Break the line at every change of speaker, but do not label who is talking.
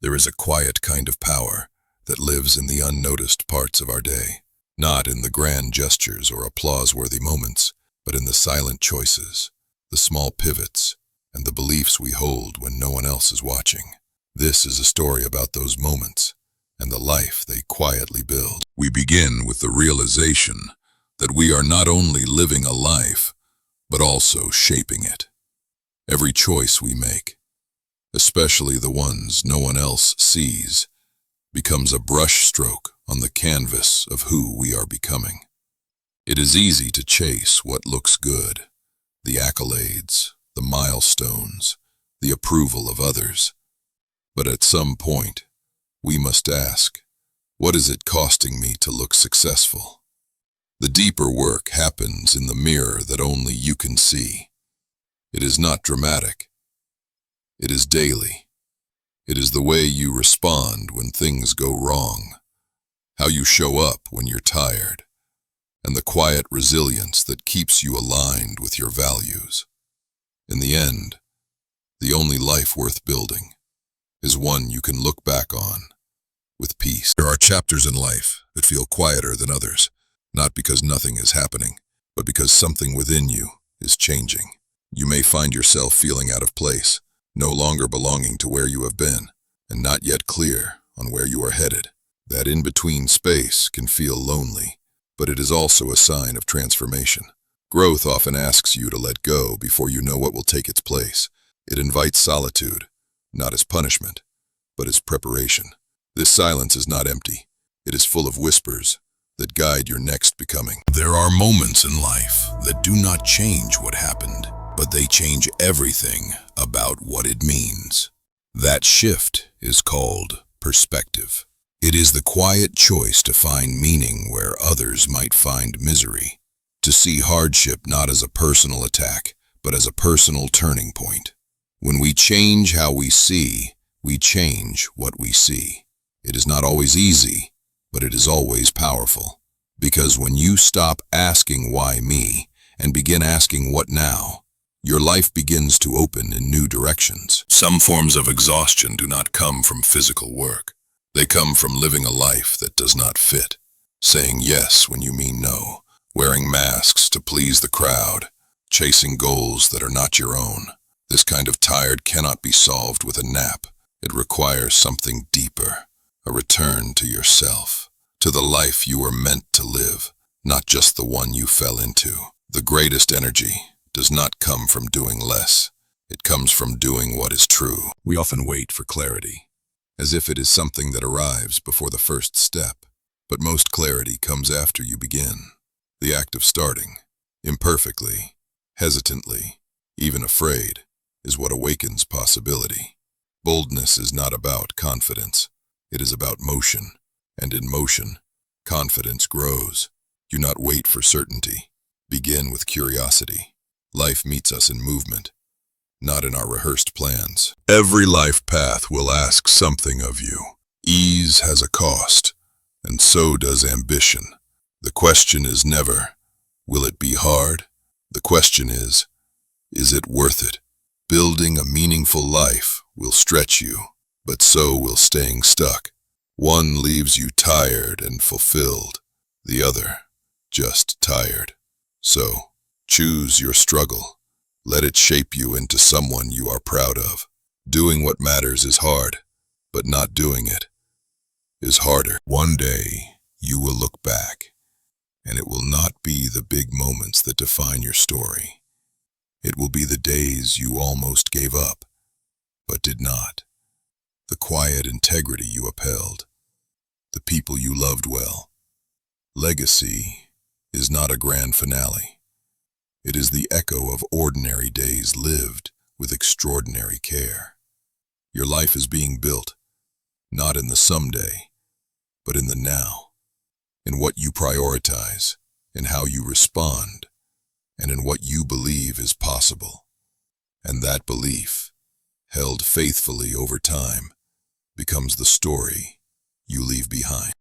There is a quiet kind of power that lives in the unnoticed parts of our day, not in the grand gestures or applause-worthy moments, but in the silent choices, the small pivots, and the beliefs we hold when no one else is watching. This is a story about those moments and the life they quietly build. We begin with the realization that we are not only living a life, but also shaping it. Every choice we make, especially the ones no one else sees, becomes a brushstroke on the canvas of who we are becoming. It is easy to chase what looks good, the accolades, the milestones, the approval of others. But at some point, we must ask, what is it costing me to look successful? The deeper work happens in the mirror that only you can see. It is not dramatic. It is daily. It is the way you respond when things go wrong, how you show up when you're tired, and the quiet resilience that keeps you aligned with your values. In the end, the only life worth building is one you can look back on with peace. There are chapters in life that feel quieter than others, not because nothing is happening, but because something within you is changing. You may find yourself feeling out of place, no longer belonging to where you have been, and not yet clear on where you are headed. That in-between space can feel lonely, but it is also a sign of transformation. Growth often asks you to let go before you know what will take its place. It invites solitude, not as punishment, but as preparation. This silence is not empty. It is full of whispers that guide your next becoming. There are moments in life that do not change what happened, but they change everything about what it means. That shift is called perspective. It is the quiet choice to find meaning where others might find misery, to see hardship not as a personal attack, but as a personal turning point. When we change how we see, we change what we see. It is not always easy, but it is always powerful. Because when you stop asking why me and begin asking what now, your life begins to open in new directions. Some forms of exhaustion do not come from physical work. They come from living a life that does not fit, saying yes when you mean no, wearing masks to please the crowd, chasing goals that are not your own. This kind of tired cannot be solved with a nap. It requires something deeper, a return to yourself, to the life you were meant to live, not just the one you fell into. The greatest energy does not come from doing less. It comes from doing what is true. We often wait for clarity, as if it is something that arrives before the first step. But most clarity comes after you begin. The act of starting, imperfectly, hesitantly, even afraid, is what awakens possibility. Boldness is not about confidence. It is about motion. And in motion, confidence grows. Do not wait for certainty. Begin with curiosity. Life meets us in movement, not in our rehearsed plans. Every life path will ask something of you. Ease has a cost, and so does ambition. The question is never, will it be hard? The question is it worth it? Building a meaningful life will stretch you, but so will staying stuck. One leaves you tired and fulfilled, the other just tired. So, choose your struggle. Let it shape you into someone you are proud of. Doing what matters is hard, but not doing it is harder. One day, you will look back, and it will not be the big moments that define your story. It will be the days you almost gave up, but did not. The quiet integrity you upheld, the people you loved well. Legacy is not a grand finale. It is the echo of ordinary days lived with extraordinary care. Your life is being built, not in the someday, but in the now, in what you prioritize, in how you respond, and in what you believe is possible. And that belief, held faithfully over time, becomes the story you leave behind.